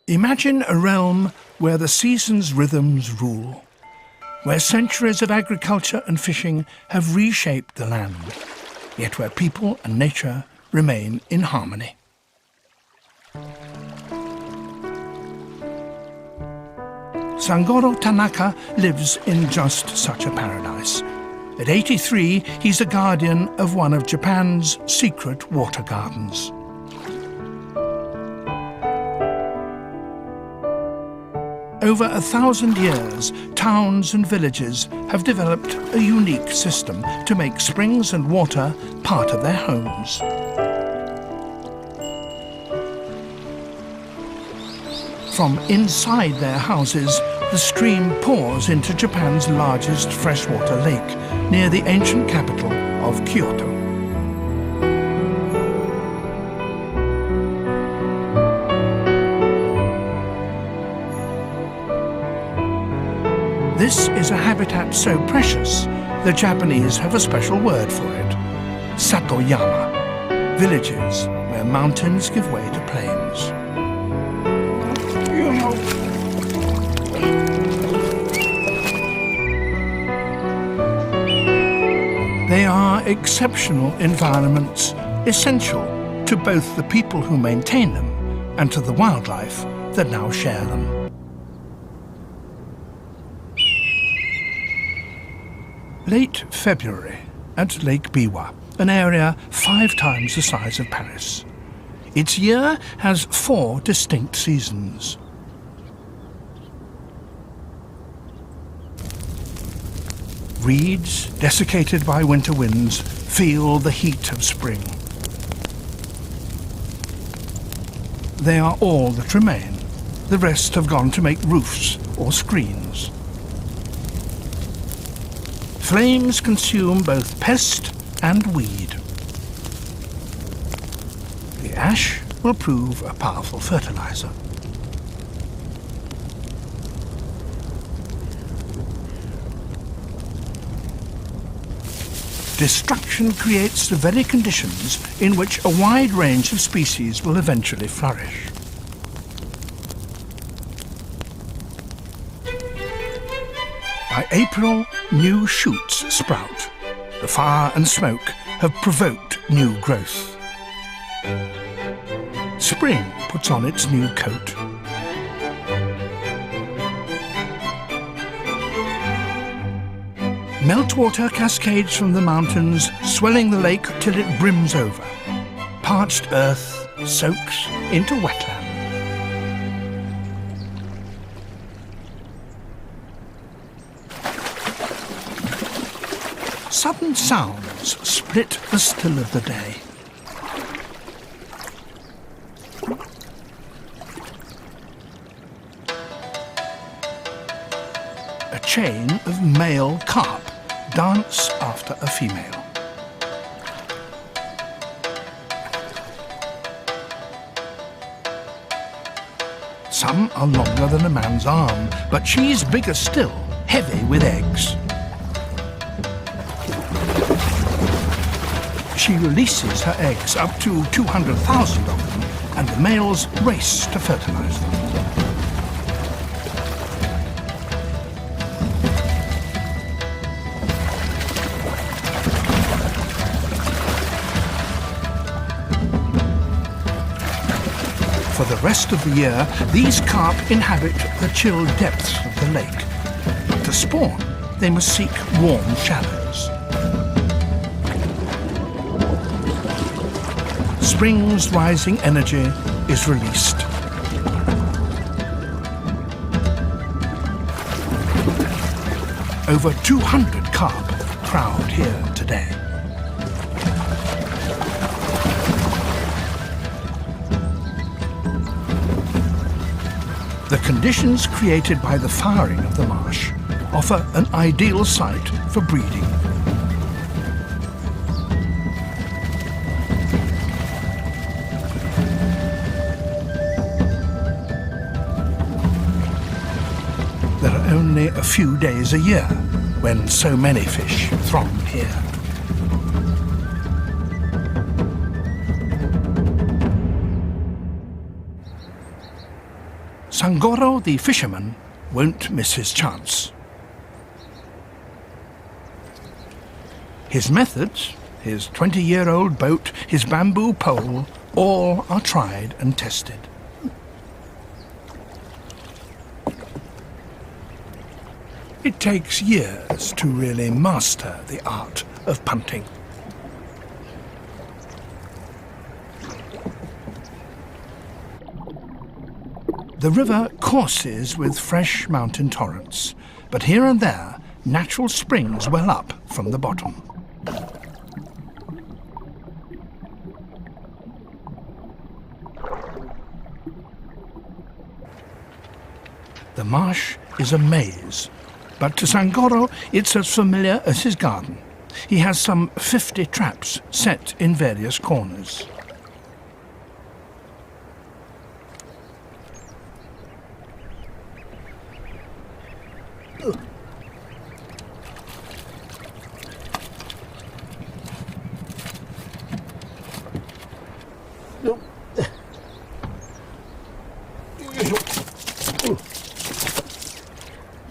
Imagine a realm where the seasons' rhythms rule, where centuries of agriculture and fishing have reshaped the land, yet where people and nature remain in harmony. Sangoro Tanaka lives in just such a paradise. At 83, he's a guardian of one of Japan's secret water gardens. Over 1,000 years, towns and villages have developed a unique system to make springs and water part of their homes. From inside their houses, the stream pours into Japan's largest freshwater lake, near the ancient capital of Kyoto. This is a habitat so precious, the Japanese have a special word for it: Satoyama, villages where mountains give way to plains. They are exceptional environments, essential to both the people who maintain them and to the wildlife that now share them. Late February at Lake Biwa, an area 5 times the size of Paris. Its year has 4 distinct seasons. Reeds, desiccated by winter winds, feel the heat of spring. They are all that remain. The rest have gone to make roofs or screens. Flames consume both pest and weed. The ash will prove a powerful fertilizer. Destruction creates the very conditions in which a wide range of species will eventually flourish. By April, new shoots sprout. The fire and smoke have provoked new growth. Spring puts on its new coat. Meltwater cascades from the mountains, swelling the lake till it brims over. Parched earth soaks into wetland. Sudden sounds split the still of the day. A chain of male carp dance after a female. Some are longer than a man's arm, but she's bigger still, heavy with eggs. She releases her eggs, up to 200,000 of them, and the males race to fertilize them. For the rest of the year, these carp inhabit the chill depths of the lake. To spawn, they must seek warm shallows. Spring's rising energy is released. Over 200 carp crowd here today. The conditions created by the firing of the marsh offer an ideal site for breeding. There are only a few days a year when so many fish throng here. Sangoro the fisherman won't miss his chance. His methods, his 20-year-old boat, his bamboo pole, all are tried and tested. It takes years to really master the art of punting. The river courses with fresh mountain torrents, but here and there natural springs well up from the bottom. The marsh is a maze, but to Sangoro it's as familiar as his garden. He has some 50 traps set in various corners.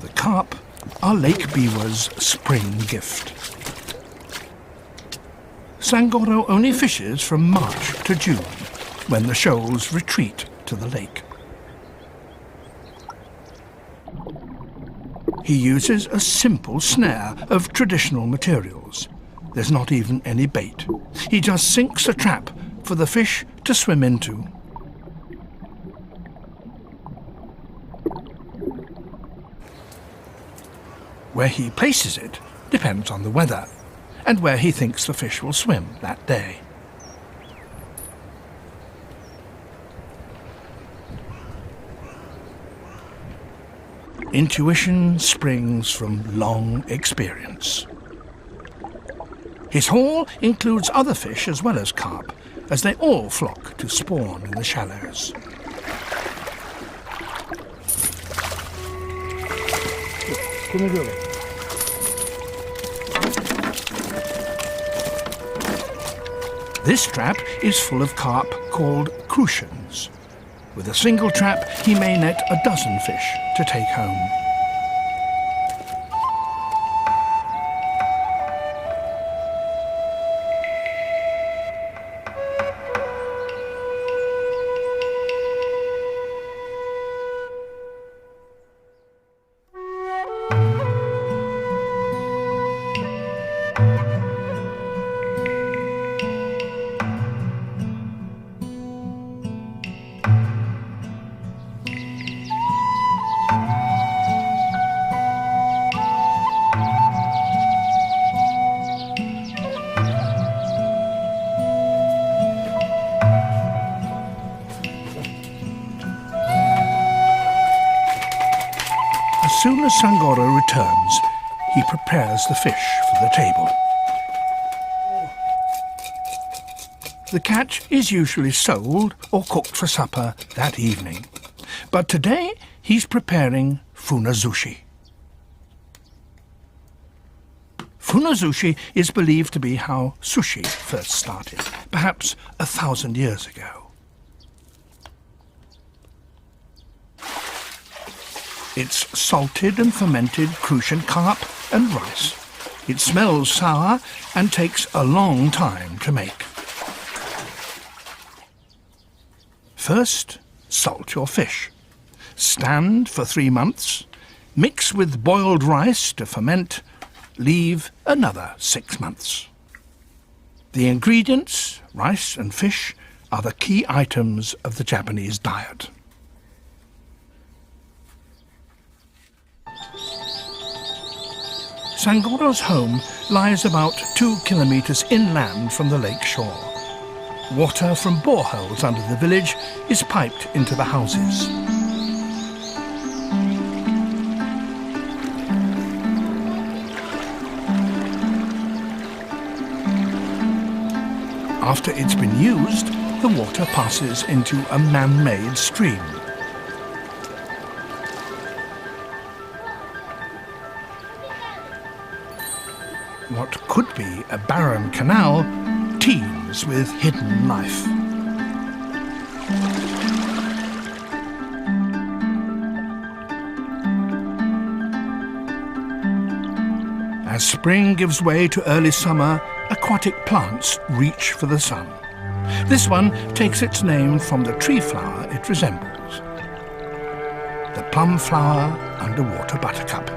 The carp are Lake Biwa's spring gift. Sangoro only fishes from March to June, when the shoals retreat to the lake. He uses a simple snare of traditional materials. There's not even any bait. He just sinks a trap for the fish to swim into. Where he places it depends on the weather and where he thinks the fish will swim that day. Intuition springs from long experience. His haul includes other fish as well as carp, as they all flock to spawn in the shallows. This trap is full of carp called crucians. With a single trap, he may net a dozen fish to take home. As soon as Sangoro returns, he prepares the fish for the table. The catch is usually sold or cooked for supper that evening. But today he's preparing funazushi. Funazushi is believed to be how sushi first started, perhaps 1,000 years ago. It's salted and fermented crucian carp and rice. It smells sour and takes a long time to make. First, salt your fish. Stand for 3 months. Mix with boiled rice to ferment. Leave another 6 months. The ingredients, rice and fish, are the key items of the Japanese diet. Sangoro's home lies about 2 kilometers inland from the lake shore. Water from boreholes under the village is piped into the houses. After it's been used, the water passes into a man-made stream. What could be a barren canal teems with hidden life. As spring gives way to early summer, aquatic plants reach for the sun. This one takes its name from the tree flower it resembles, the plum flower underwater buttercup.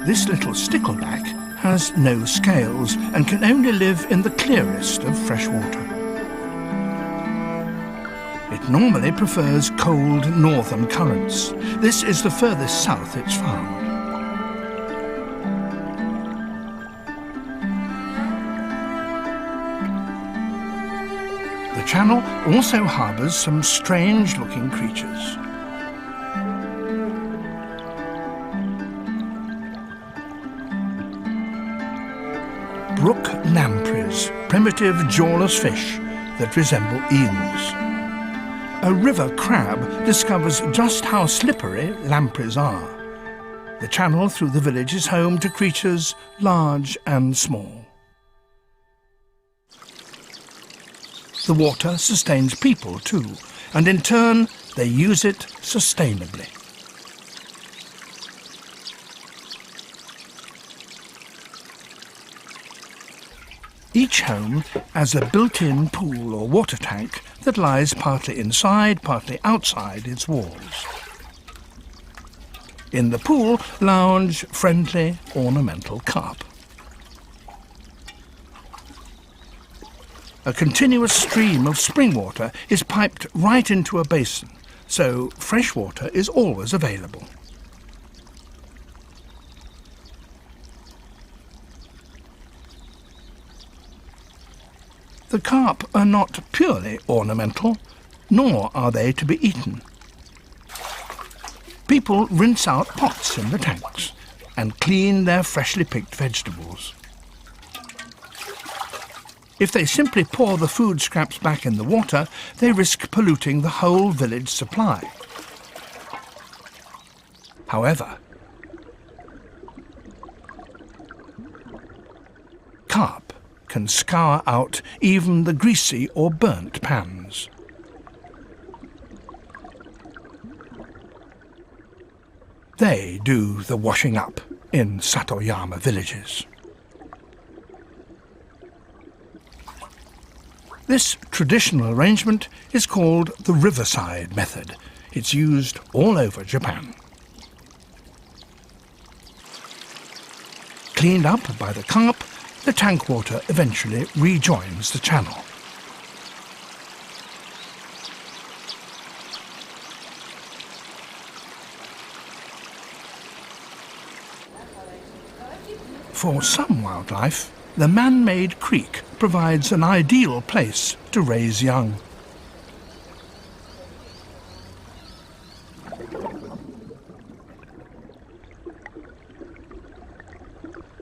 This little stickleback has no scales and can only live in the clearest of fresh water. It normally prefers cold northern currents. This is the furthest south it's found. The channel also harbours some strange-looking creatures. Brook lampreys, primitive jawless fish that resemble eels. A river crab discovers just how slippery lampreys are. The channel through the village is home to creatures large and small. The water sustains people too, and in turn they use it sustainably. Each home has a built-in pool or water tank that lies partly inside, partly outside its walls. In the pool lounge friendly, ornamental carp. A continuous stream of spring water is piped right into a basin, so fresh water is always available. The carp are not purely ornamental, nor are they to be eaten. People rinse out pots in the tanks and clean their freshly picked vegetables. If they simply pour the food scraps back in the water, they risk polluting the whole village supply. However, carp can scour out even the greasy or burnt pans. They do the washing up in Satoyama villages. This traditional arrangement is called the riverside method. It's used all over Japan. Cleaned up by the carp, the tank water eventually rejoins the channel. For some wildlife, the man-made creek provides an ideal place to raise young.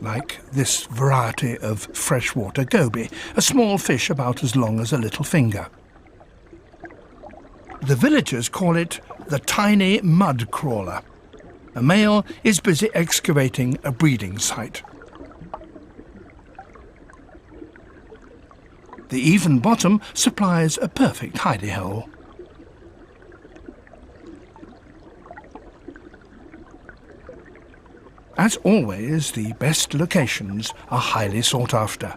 Like this variety of freshwater goby, a small fish about as long as a little finger. The villagers call it the tiny mud crawler. A male is busy excavating a breeding site. The even bottom supplies a perfect hidey hole. As always, the best locations are highly sought after.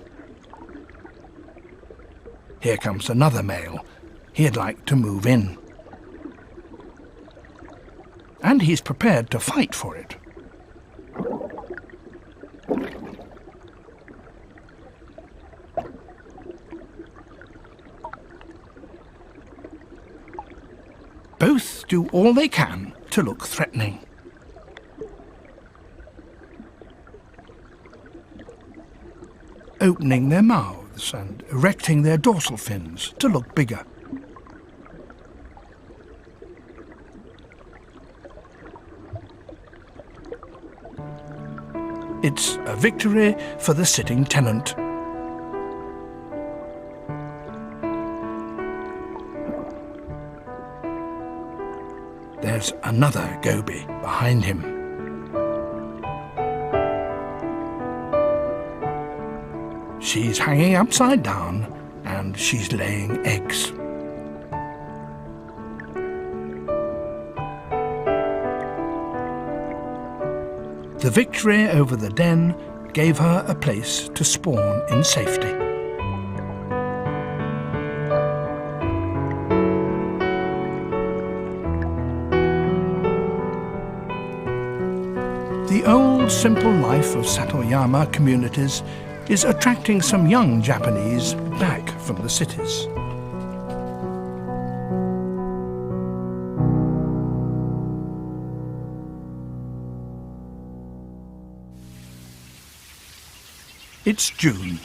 Here comes another male. He'd like to move in. And he's prepared to fight for it. Both do all they can to look threatening. Opening their mouths and erecting their dorsal fins to look bigger. It's a victory for the sitting tenant. There's another goby behind him. She's hanging upside down and she's laying eggs. The victory over the den gave her a place to spawn in safety. The old, simple life of Satoyama communities is attracting some young Japanese back from the cities. It's June,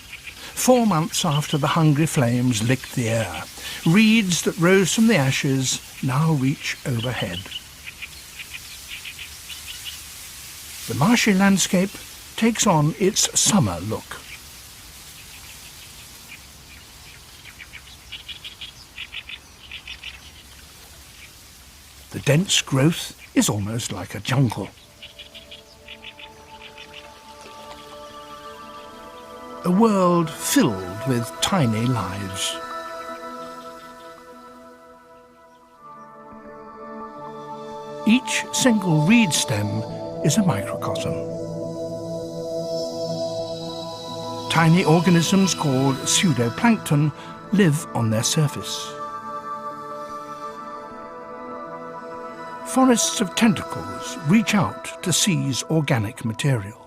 4 months after the hungry flames licked the air. Reeds that rose from the ashes now reach overhead. The marshy landscape takes on its summer look. The dense growth is almost like a jungle. A world filled with tiny lives. Each single reed stem is a microcosm. Tiny organisms called pseudoplankton live on their surface. Forests of tentacles reach out to seize organic material.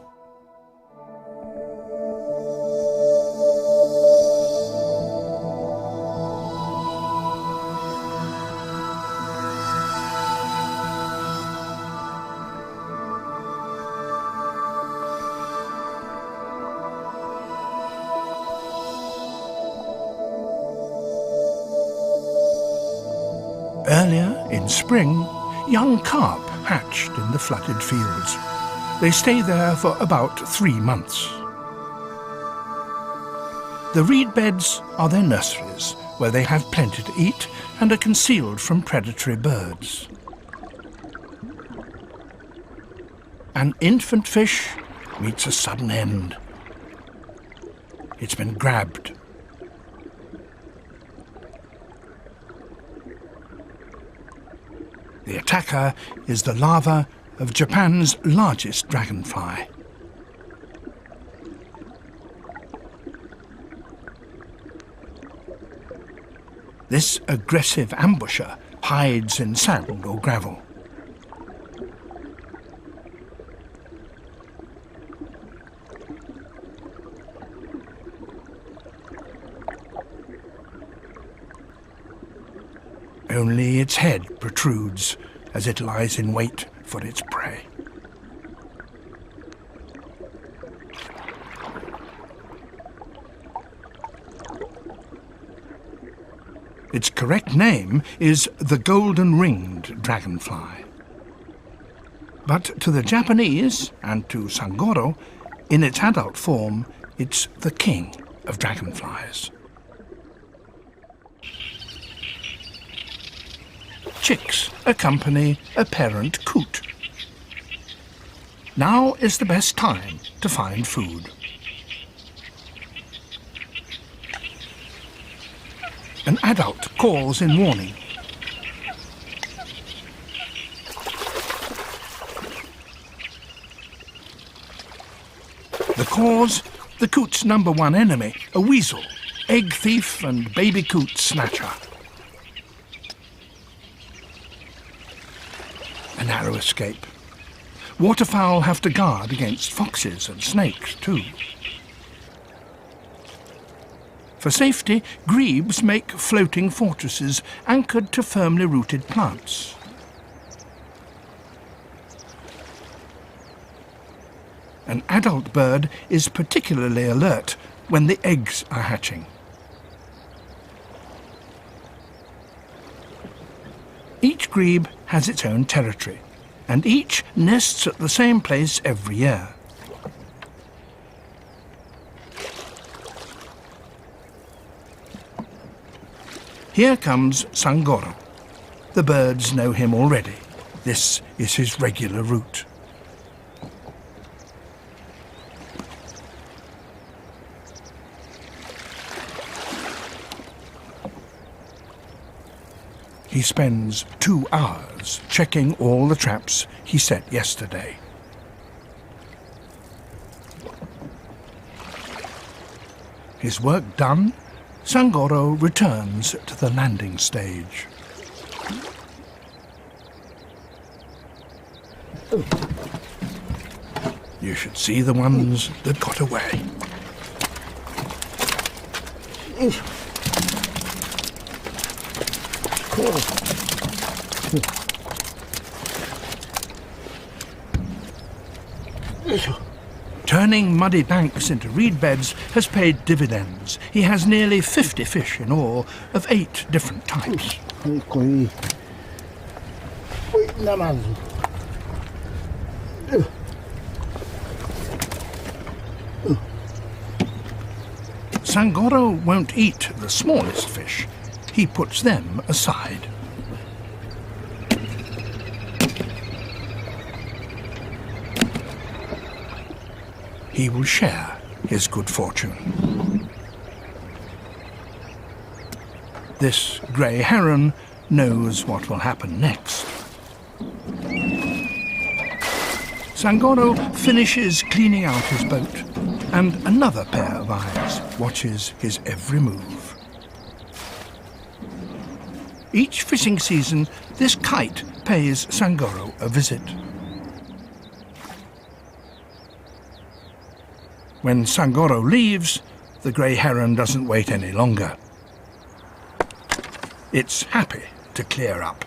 Earlier, in spring, young carp hatched in the flooded fields. They stay there for about 3 months. The reed beds are their nurseries, where they have plenty to eat and are concealed from predatory birds. An infant fish meets a sudden end. It's been grabbed. The attacker is the larva of Japan's largest dragonfly. This aggressive ambusher hides in sand or gravel. Only its head protrudes as it lies in wait for its prey. Its correct name is the golden-ringed dragonfly. But to the Japanese, and to Sangoro, in its adult form, it's the king of dragonflies. Chicks accompany a parent coot. Now is the best time to find food. An adult calls in warning. The cause? The coot's number one enemy, a weasel, egg thief and baby coot snatcher. A narrow escape. Waterfowl have to guard against foxes and snakes too. For safety, grebes make floating fortresses anchored to firmly rooted plants. An adult bird is particularly alert when the eggs are hatching. Each grebe has its own territory, and each nests at the same place every year. Here comes Sangoro. The birds know him already. This is his regular route. He spends 2 hours checking all the traps he set yesterday. His work done, Sangoro returns to the landing stage. You should see the ones that got away. Turning muddy banks into reed beds has paid dividends. He has nearly 50 fish in all, of 8 different types. Sangoro won't eat the smallest fish. He puts them aside. He will share his good fortune. This grey heron knows what will happen next. Sangoro finishes cleaning out his boat, and another pair of eyes watches his every move. Each fishing season, this kite pays Sangoro a visit. When Sangoro leaves, the grey heron doesn't wait any longer. It's happy to clear up.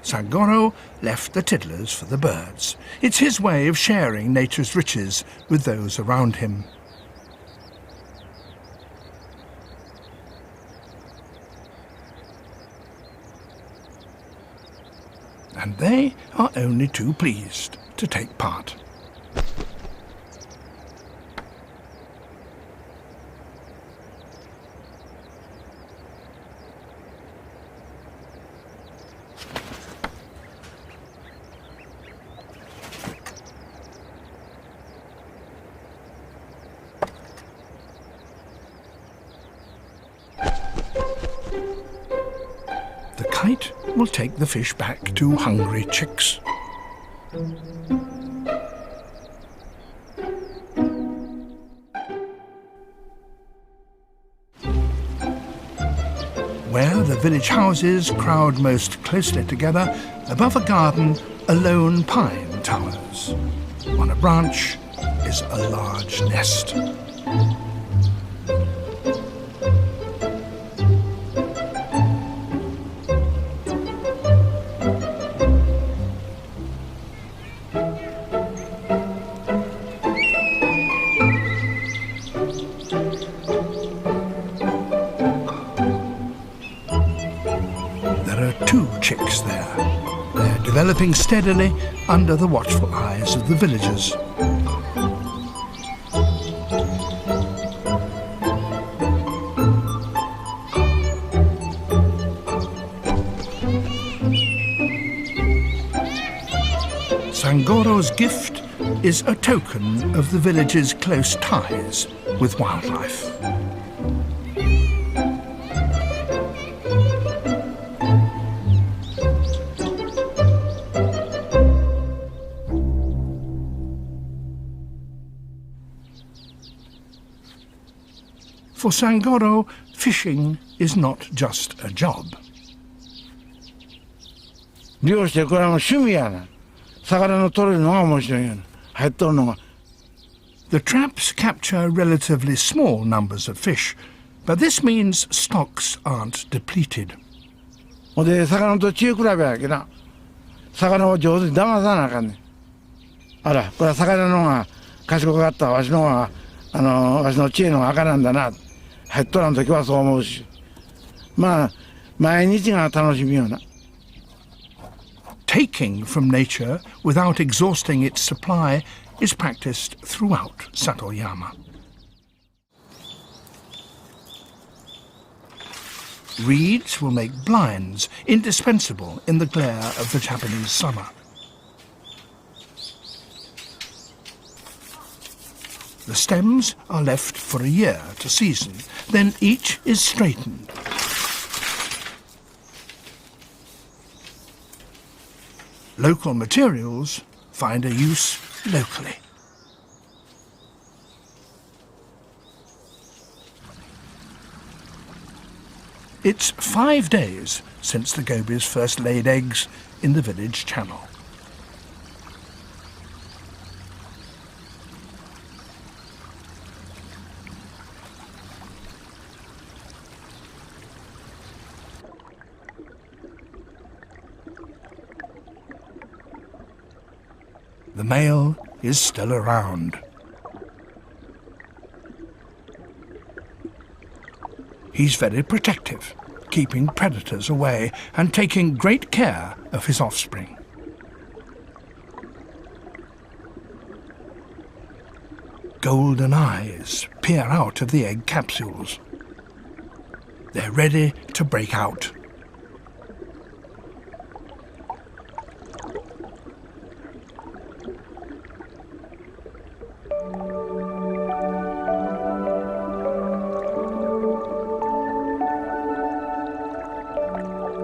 Sangoro left the tiddlers for the birds. It's his way of sharing nature's riches with those around him. And they are only too pleased to take part. The kite will take the fish back to hungry chicks. Where the village houses crowd most closely together, above a garden, a lone pine towers. On a branch is a large nest. Chicks there. They're developing steadily under the watchful eyes of the villagers. Sangoro's gift is a token of the village's close ties with wildlife. For Sangoro, fishing is not just a job. 漁してこれはもう趣味やな。魚の取れるのが面白いよな。入っとるのが。The traps capture relatively small numbers of fish, but this means stocks aren't depleted. ほんで魚と知恵比べやけな。魚を上手に騙さなあかんねん。あら、これは魚の方が賢かった。わしの方がわしの知恵の方が赤なんだな。入っとらん時はそう思うし。まあ毎日が楽しみよな。Taking from nature without exhausting its supply is practiced throughout Satoyama. Reeds will make blinds, indispensable in the glare of the Japanese summer. The stems are left for a year to season, then each is straightened. Local materials find a use locally. It's 5 days since the gobies first laid eggs in the village channel. The male is still around. He's very protective, keeping predators away and taking great care of his offspring. Golden eyes peer out of the egg capsules. They're ready to break out.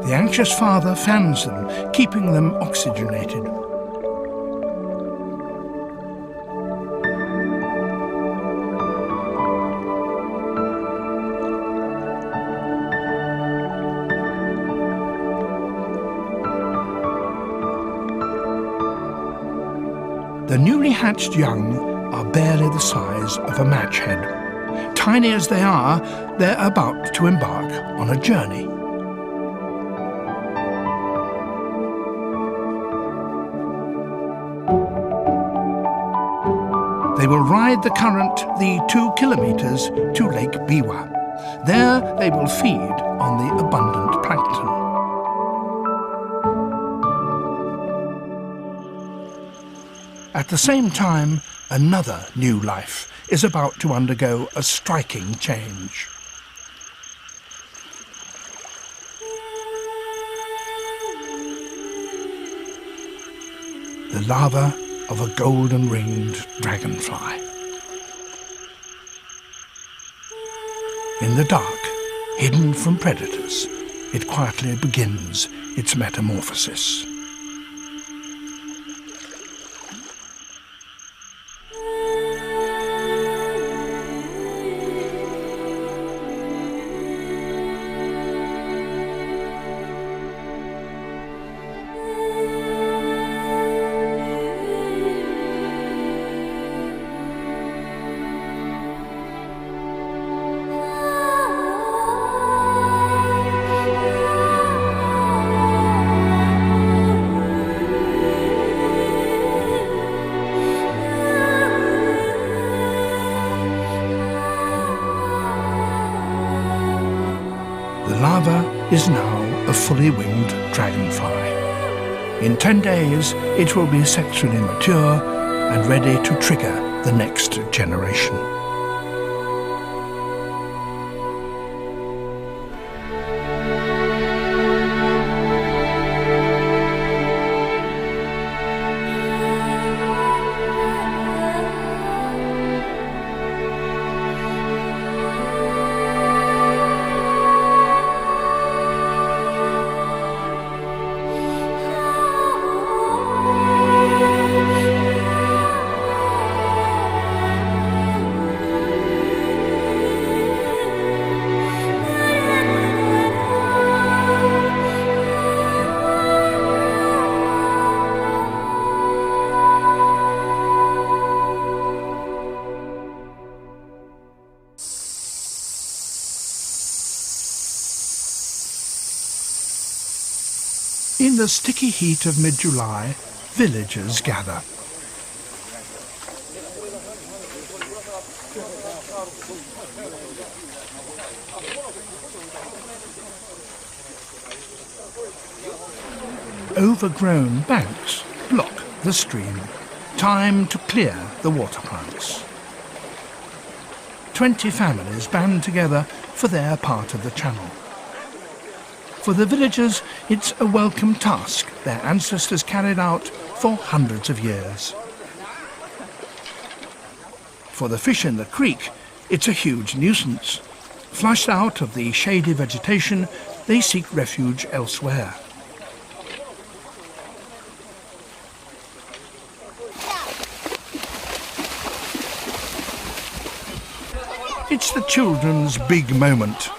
The anxious father fans them, keeping them oxygenated. The newly hatched young are barely the size of a match head. Tiny as they are, they're about to embark on a journey. They will ride the current the 2 kilometers to Lake Biwa. There they will feed on the abundant plankton. At the same time, another new life is about to undergo a striking change. The larva of a golden-ringed dragonfly. In the dark, hidden from predators, it quietly begins its metamorphosis. The larva is now a fully winged dragonfly. In 10 days, it will be sexually mature and ready to trigger the next generation. In the sticky heat of mid-July, villagers gather. Overgrown banks block the stream. Time to clear the water plants. 20 families band together for their part of the channel. For the villagers, it's a welcome task their ancestors carried out for hundreds of years. For the fish in the creek, it's a huge nuisance. Flushed out of the shady vegetation, they seek refuge elsewhere. It's the children's big moment.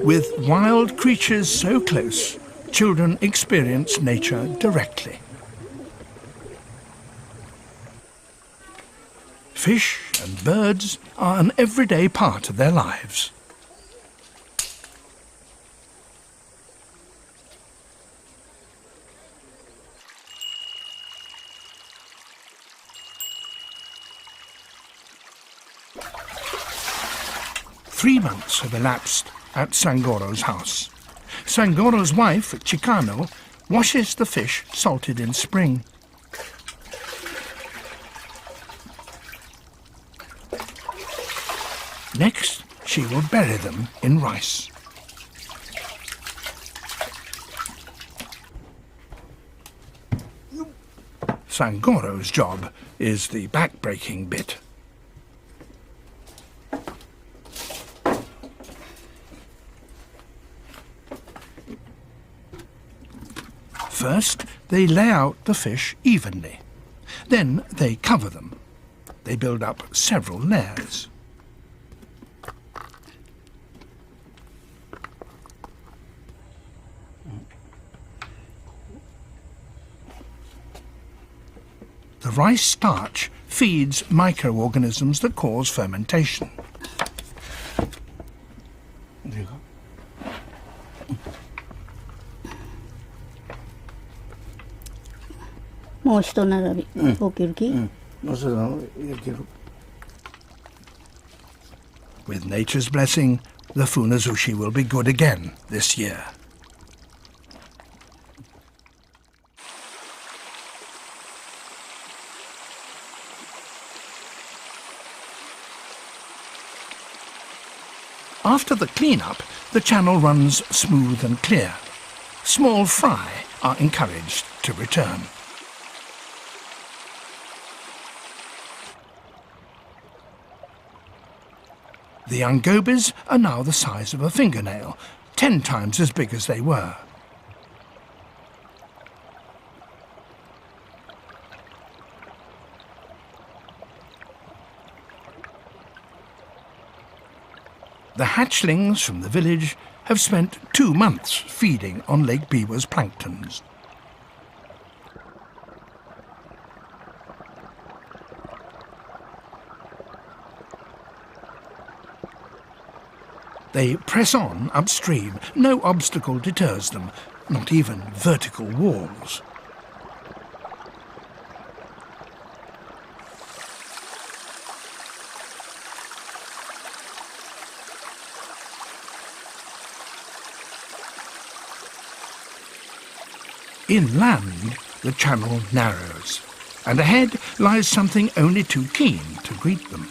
With wild creatures so close, children experience nature directly. Fish and birds are an everyday part of their lives. Three months have elapsed at Sangoro's house. Sangoro's wife, Chicano, washes the fish salted in spring. Next, she will bury them in rice. Sangoro's job is the back-breaking bit. First, they lay out the fish evenly. Then they cover them. They build up several layers. The rice starch feeds microorganisms that cause fermentation. With nature's blessing, the funazushi will be good again this year. After the clean-up, the channel runs smooth and clear. Small fry are encouraged to return. The young gobies are now the size of a fingernail, 10 times as big as they were. The hatchlings from the village have spent 2 months feeding on Lake Biwa's planktons. They press on upstream. No obstacle deters them, not even vertical walls. Inland, the channel narrows, and ahead lies something only too keen to greet them.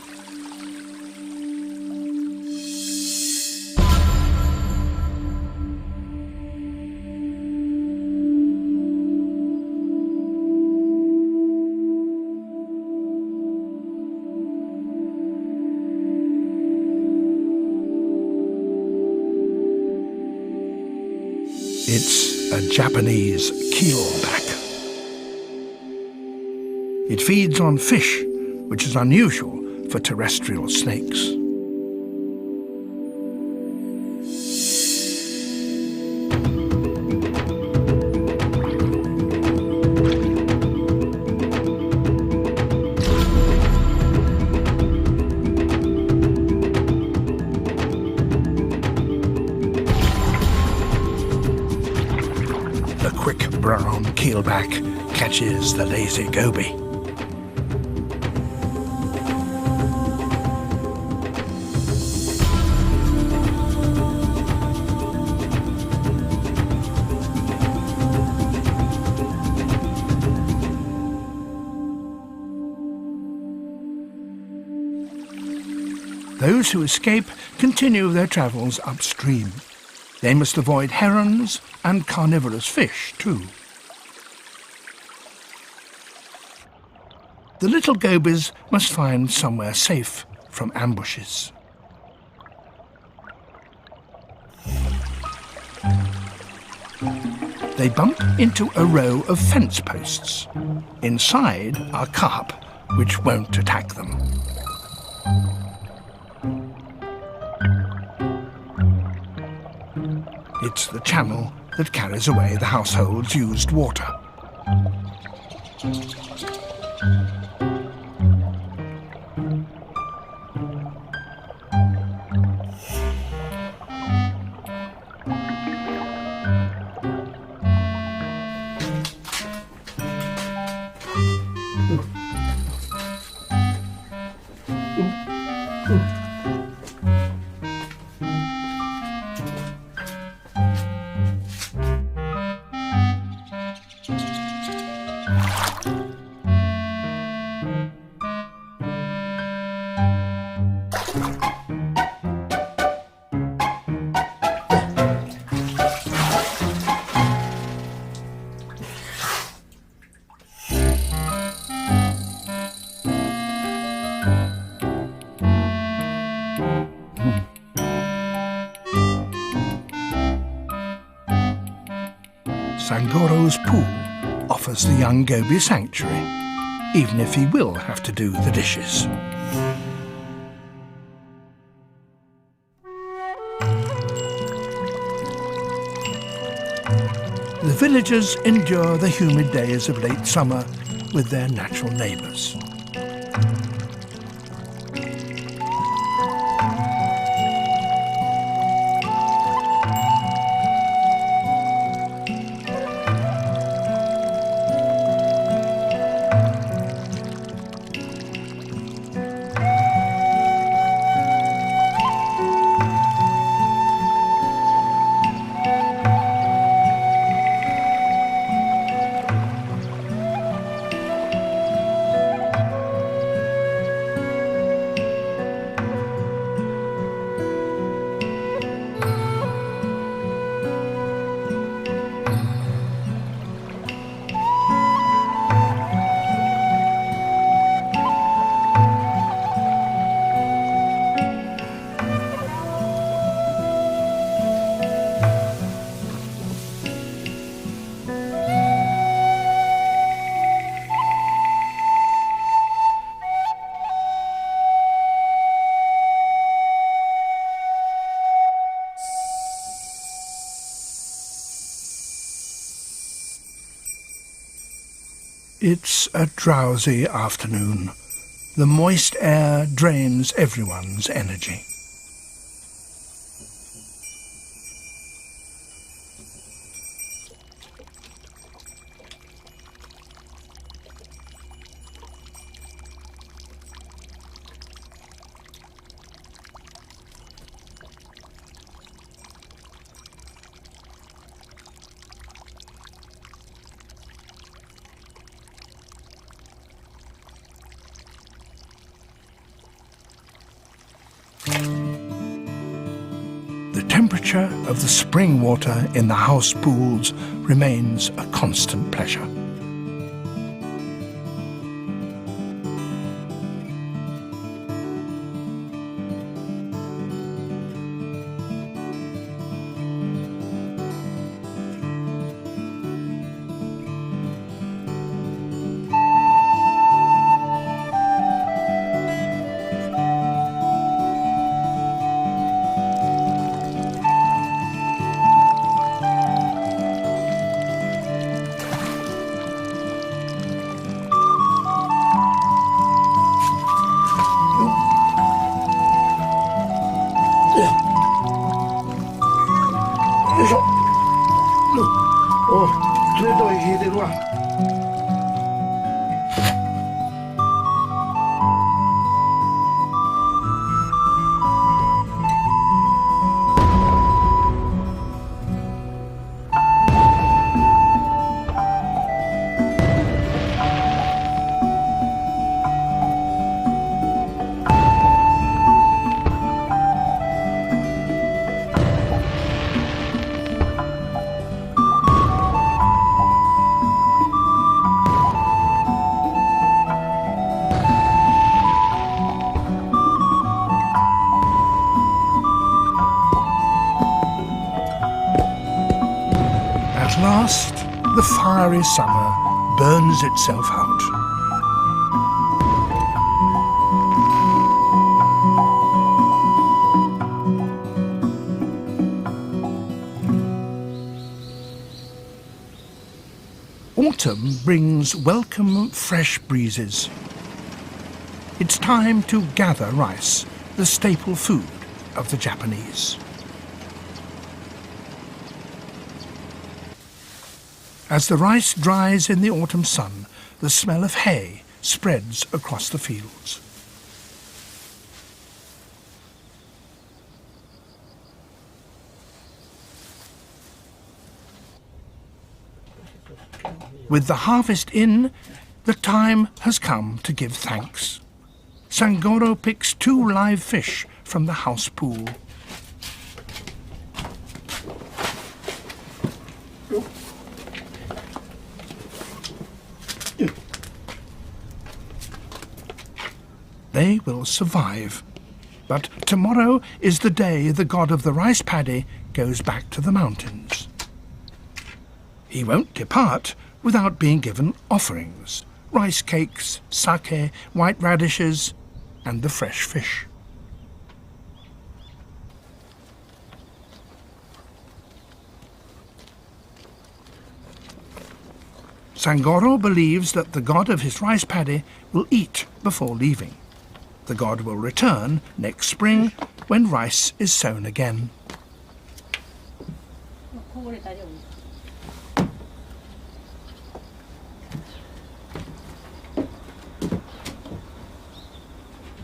It's a Japanese keelback. It feeds on fish, which is unusual for terrestrial snakes. keelback catches the lazy goby. Those who escape continue their travels upstream. They must avoid herons and carnivorous fish too. The little gobies must find somewhere safe from ambushes. They bump into a row of fence posts. Inside are carp, which won't attack them. It's the channel that carries away the household's used water. Sangoro's pool offers the young goby sanctuary, even if he will have to do the dishes. The villagers endure the humid days of late summer with their natural neighbours. It's a drowsy afternoon. The moist air drains everyone's energy. The temperature of the spring water in the house pools remains a constant pleasure. fiery summer burns itself out. Autumn brings welcome fresh breezes. It's time to gather rice, the staple food of the Japanese. As the rice dries in the autumn sun, the smell of hay spreads across the fields. With the harvest in, the time has come to give thanks. Sangoro picks 2 live fish from the house pool. They will survive. But tomorrow is the day the god of the rice paddy goes back to the mountains. He won't depart without being given offerings: rice cakes, sake, white radishes, and the fresh fish. Sangoro believes that the god of his rice paddy will eat before leaving. The god will return next spring when rice is sown again.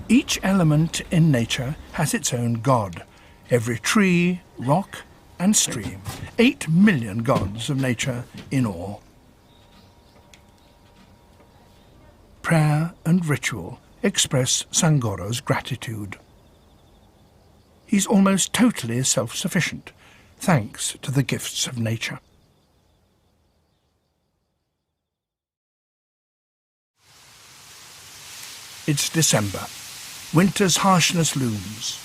Each element in nature has its own god. Every tree, rock and stream. 8 million gods of nature in all. Prayer and ritual express Sangoro's gratitude. He's almost totally self-sufficient, thanks to the gifts of nature. It's December. Winter's harshness looms.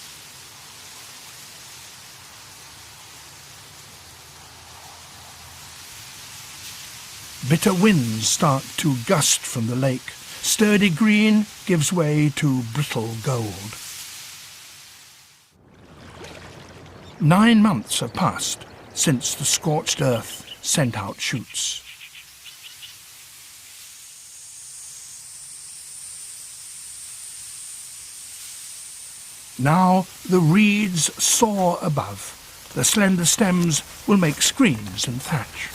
Bitter winds start to gust from the lake. Sturdy green gives way to brittle gold. 9 months have passed since the scorched earth sent out shoots. Now the reeds soar above. The slender stems will make screens and thatch.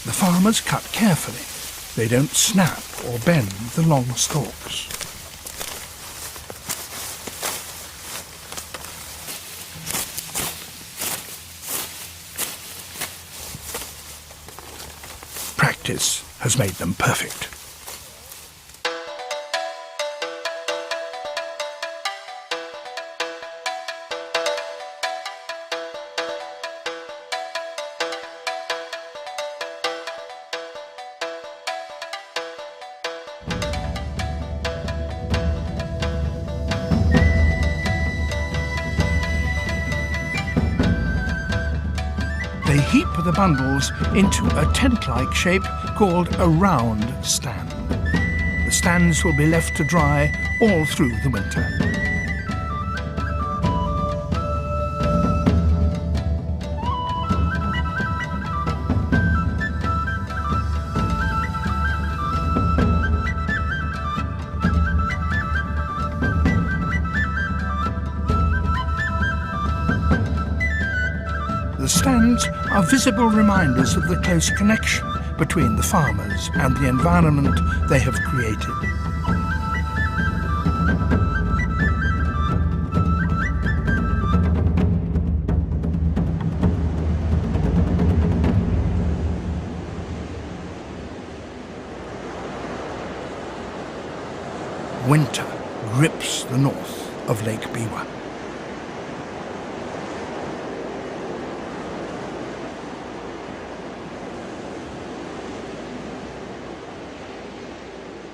The farmers cut carefully. They don't snap or bend the long stalks. Practice has made them perfect. They heap the bundles into a tent-like shape called a round stand. The stands will be left to dry all through the winter. The stands are visible reminders of the close connection between the farmers and the environment they have created. Winter grips the north. of Lake Biwa.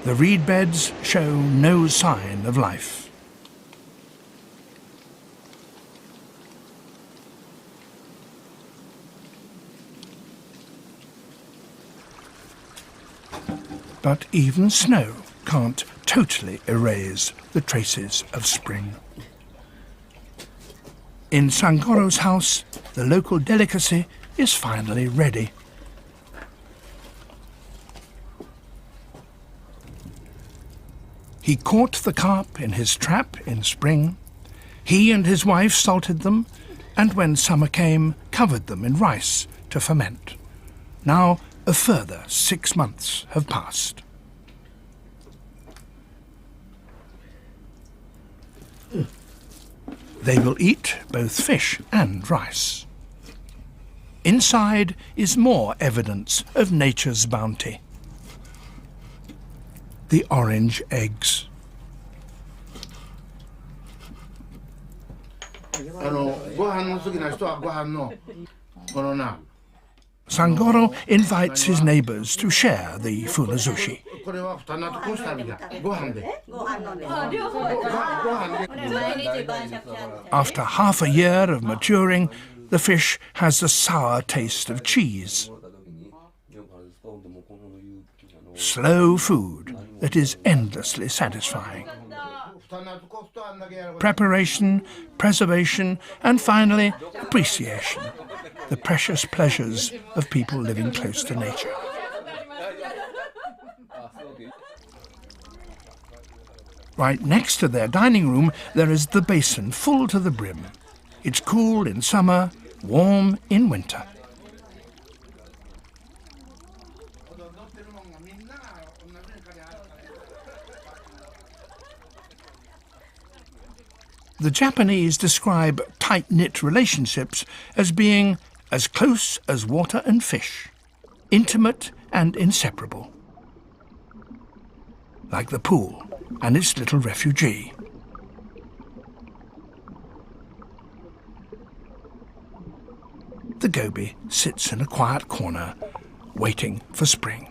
The reed beds show no sign of life. But even snow can't totally erase the traces of spring. In Sangoro's house, the local delicacy is finally ready. He caught the carp in his trap in spring. He and his wife salted them, and when summer came, covered them in rice to ferment. Now a further 6 months have passed. They will eat both fish and rice. Inside is more evidence of nature's bounty. The orange eggs. Sangoro invites his neighbors to share the funazushi. After half a year of maturing, the fish has the sour taste of cheese. Slow food that is endlessly satisfying. Preparation, preservation, and finally, appreciation. The precious pleasures of people living close to nature. Right next to their dining room, there is the basin full to the brim. It's cool in summer, warm in winter. The Japanese describe tight-knit relationships as being as close as water and fish, intimate and inseparable. Like the pool and its little refugee. The goby sits in a quiet corner, waiting for spring.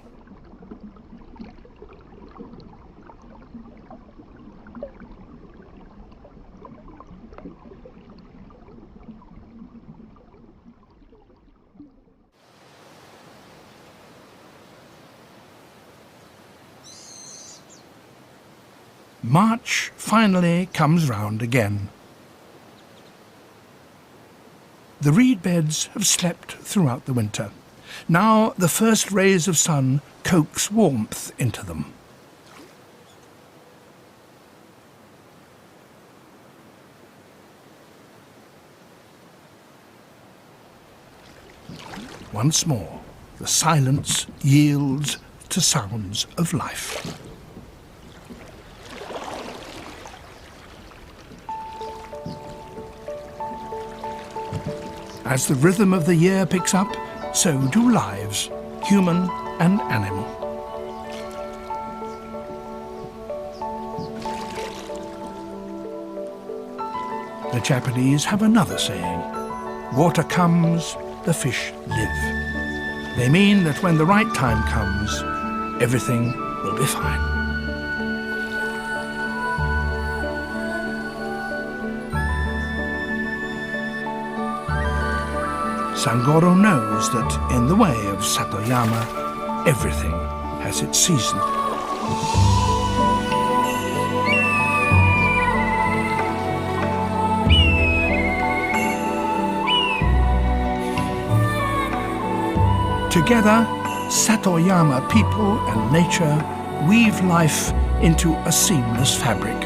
March finally comes round again. The reed beds have slept throughout the winter. Now the first rays of sun coax warmth into them. Once more, the silence yields to sounds of life. As the rhythm of the year picks up, so do lives, human and animal. The Japanese have another saying, water comes, the fish live. They mean that when the right time comes, everything will be fine. Sangoro knows that in the way of Satoyama, everything has its season. Together, Satoyama people and nature weave life into a seamless fabric,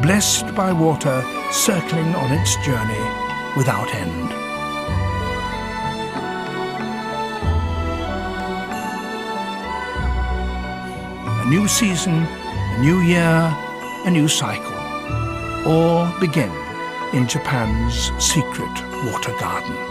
blessed by water circling on its journey without end. A new season, a new year, a new cycle, all begin in Japan's secret water garden.